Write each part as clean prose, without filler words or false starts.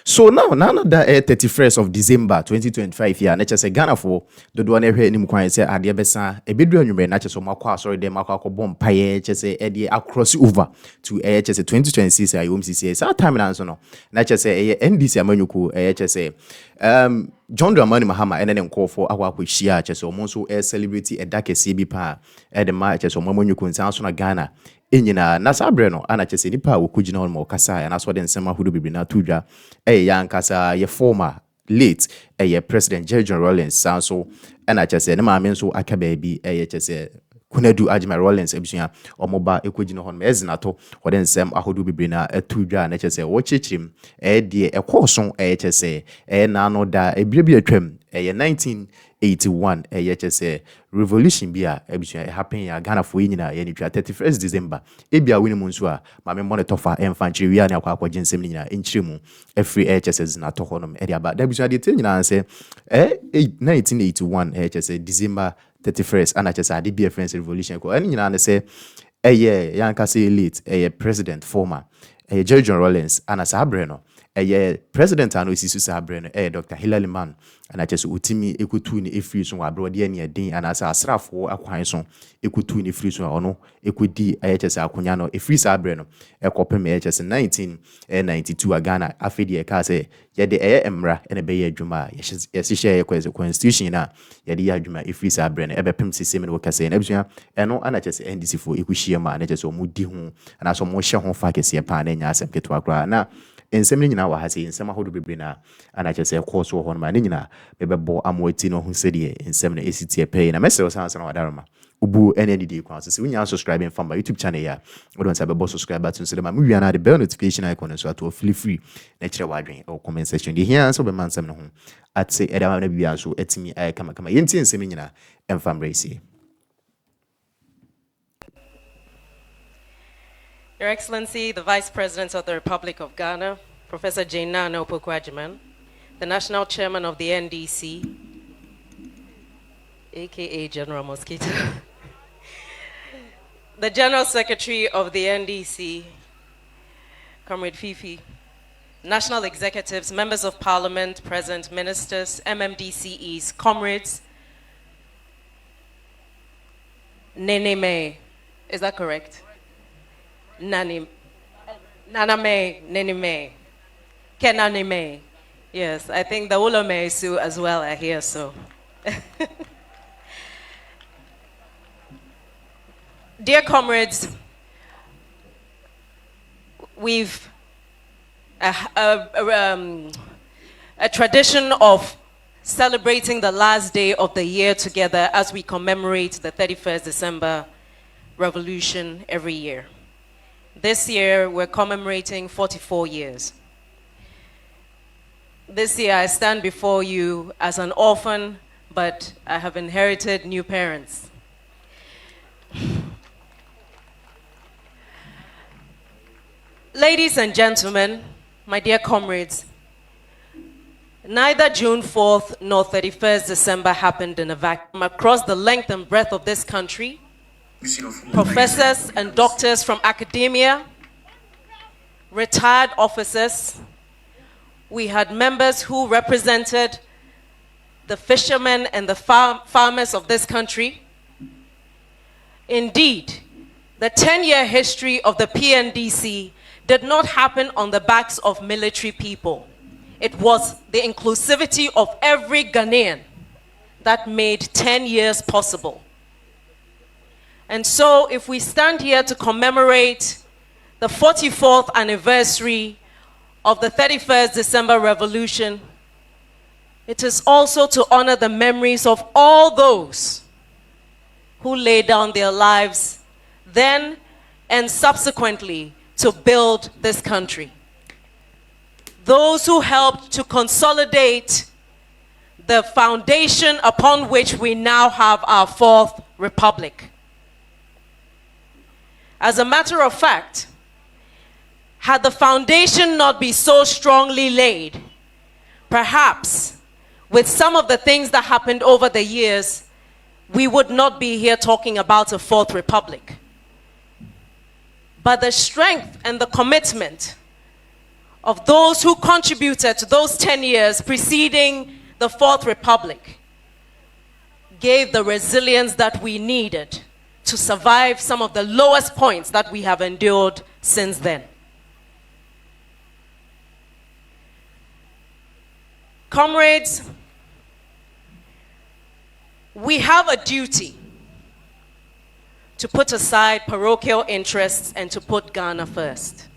So now that 31st of December 2025 here, na say Ghana for the do na hwe anim kwan say ade besa e bedu anwumre na say makwa asori dem akwa bom paye say e dey across over to say 2026 ayom sisi say time na so no na say NDC amanyuku say John Dramani Mahama ene ne nkofo akwa hia say omo so celebrity e dakese bi pa e de ma say omo amanyuku nsan so na Ghana enyina na sabre no ana chese nipa okugina on mo kasa ya na so de nsema hudu bibiri na tudwa ya nkasa ye former late ye president Zenator Rawlings so ana chese ne maame nso aka baabi ye chese Kunadu Ajima Rawlings ebusuya omoba ekogina hon Zenator ho de nsem ahodu bibiri na tudwa na chese wo chichirim de ekoso chese na no da ebire atwam 1981 chese revolution bia ebusuya happen ya Ghana for nyina ye ni 31st December ebia wini mu nso a ma me monitor fa emfanchiri wi a na akwa jinsem nyina enchiremu every chese Zenator honom e dia ba da ebusuya de te nyina nse 1981 chese December 31st ana chese ade bia friends revolution ko eni nyina ne se yanka say elite president former Zenator Rawlings ana sabre no president ano isisu sabre no Dr. Hilary Man ana chese utimi ekutu ni efiri so abro de ne den ana sa asrafo akwan so ekutu ni efiri so ono ekodi chese akonya no efiri sabre no ekopem chese 1992 Ghana afedi e ka say ye de emra ene be ye adwuma ye hye ye constitution na ye de ye adwuma efiri sabre no ebepem sisem no kase na ebusua eno ana chese NDC fo ekuhie ma na chese omudi ho ana so mo hye ho fa kese pa na nya asem keto akra na ensem nyina wa ha sei ensem ahodo bebre na ana chese course wo ho no ma ne nyina bebebo amoti no ho sedie ensem na esitie pay na message sansa na wadaroma ubu NND kwa so we nya subscribe from my YouTube channel ya we don't have a subscribe button so ma we na the bell notification icon so to feel free na kire wadwen or comment section de here so be mansem no ho at say edama na bibia so etimi kama yenti ensem nyina emfam race. Your Excellency, the Vice President of the Republic of Ghana, Professor Zenator Rawlings, the National Chairman of the NDC, aka General Mosquito, the General Secretary of the NDC, Comrade Fifi, National Executives, Members of Parliament, present, Ministers, MMDCEs, Comrades, Nene May, is that correct? Nana May, Nene May, Kenani May. Yes, I think the Ulo May Sue as well are here, so. Dear comrades, we've a tradition of celebrating the last day of the year together as we commemorate the 31st December revolution every year. This year, we're commemorating 44 years. This year, I stand before you as an orphan, but I have inherited new parents. Ladies and gentlemen, my dear comrades, neither June 4th nor 31st December happened in a vacuum. Across the length and breadth of this country, professors and doctors from academia, retired officers, we had members who represented the fishermen and the farmers of this country. Indeed, the 10-year history of the PNDC did not happen on the backs of military people. It was the inclusivity of every Ghanaian that made 10 years possible. And so if we stand here to commemorate the 44th anniversary of the 31st December Revolution, it is also to honor the memories of all those who laid down their lives then and subsequently to build this country. Those who helped to consolidate the foundation upon which we now have our fourth republic. As a matter of fact, had the foundation not been so strongly laid, perhaps with some of the things that happened over the years, we would not be here talking about a fourth republic. But the strength and the commitment of those who contributed to those 10 years preceding the Fourth Republic gave the resilience that we needed to survive some of the lowest points that we have endured since then. Comrades, we have a duty to put aside parochial interests and to put Ghana first.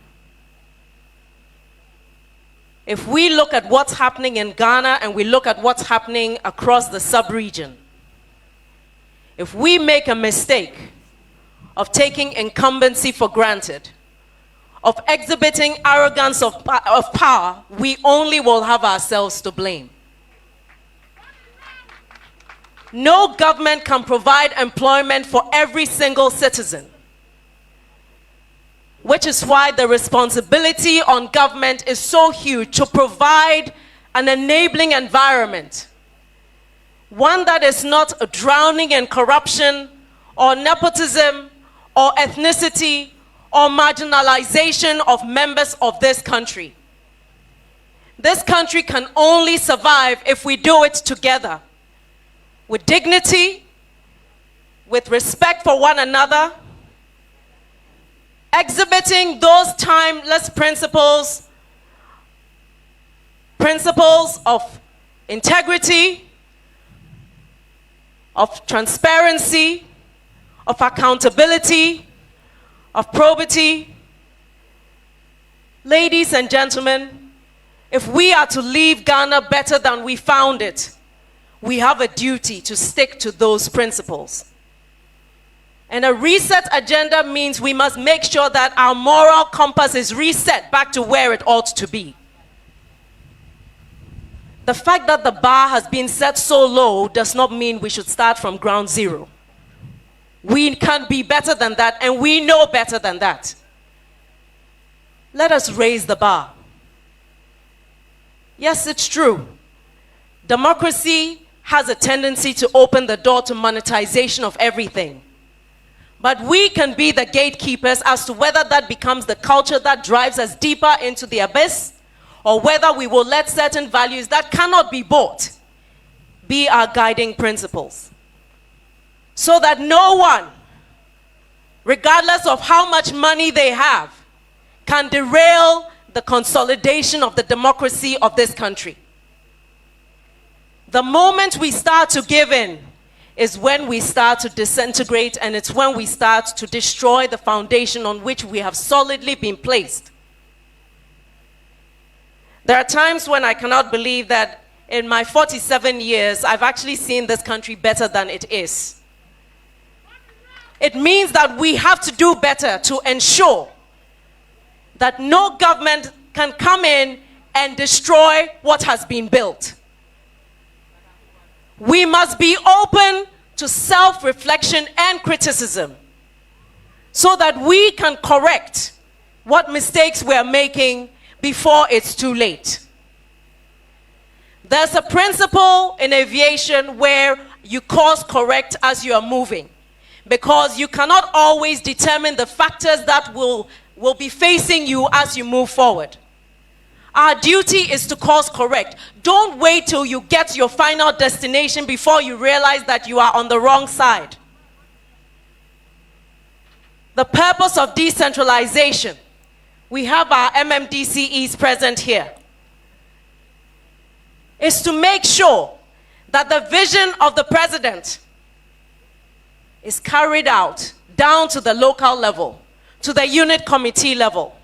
If we look at what's happening in Ghana and we look at what's happening across the sub-region, if we make a mistake of taking incumbency for granted, of exhibiting arrogance of power, we only will have ourselves to blame. No government can provide employment for every single citizen, which is why the responsibility on government is so huge to provide an enabling environment, one that is not drowning in corruption or nepotism or ethnicity or marginalization of members of this country. This country can only survive if we do it together, with dignity, with respect for one another, exhibiting those timeless principles of integrity, of transparency, of accountability, of probity. Ladies and gentlemen, if we are to leave Ghana better than we found it, we have a duty to stick to those principles. And a reset agenda means we must make sure that our moral compass is reset back to where it ought to be. The fact that the bar has been set so low does not mean we should start from ground zero. We can be better than that, and we know better than that. Let us raise the bar. Yes, it's true. Democracy has a tendency to open the door to monetization of everything. But we can be the gatekeepers as to whether that becomes the culture that drives us deeper into the abyss, or whether we will let certain values that cannot be bought be our guiding principles. So that no one, regardless of how much money they have, can derail the consolidation of the democracy of this country. The moment we start to give in is when we start to disintegrate, and it's when we start to destroy the foundation on which we have solidly been placed. There are times when I cannot believe that in my 47 years, I've actually seen this country better than it is. It means that we have to do better to ensure that no government can come in and destroy what has been built. We must be open to self-reflection and criticism so that we can correct what mistakes we are making before it's too late. There's a principle in aviation where you course correct as you are moving, because you cannot always determine the factors that will be facing you as you move forward. Our duty is to course correct. Don't wait till you get to your final destination before you realize that you are on the wrong side. The purpose of decentralization, we have our MMDCEs present here, is to make sure that the vision of the president is carried out down to the local level, to the unit committee level.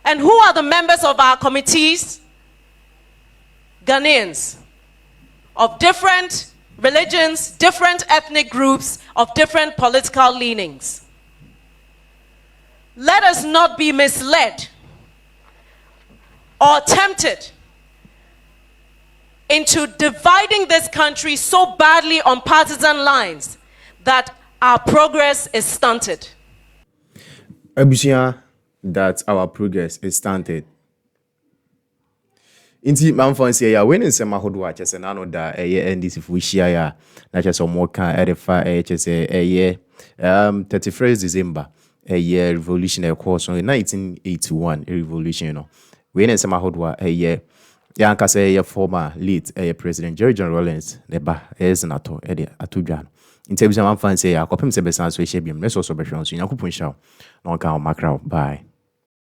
And who are the members of our committees? Ghanaians of different religions, different ethnic groups, of different political leanings. Let us not be misled or tempted into dividing this country so badly on partisan lines that our progress is stunted. Abusia, that our progress is stunted. Inti manfon say ya when nsema hodo a chese na no da NDC fu hia ya na chese mo kan edifa chese 31st December a year revolution a course on 1981 a revolution, you know. We ain't some hodwa a year. Yanka say a former lead a President Zenator Rawlings, the ba is Zenator Eddie Atujan. In terms of fancy, I copy him sebesan so she be let's also be shown so you could push out. No count macro. Bye.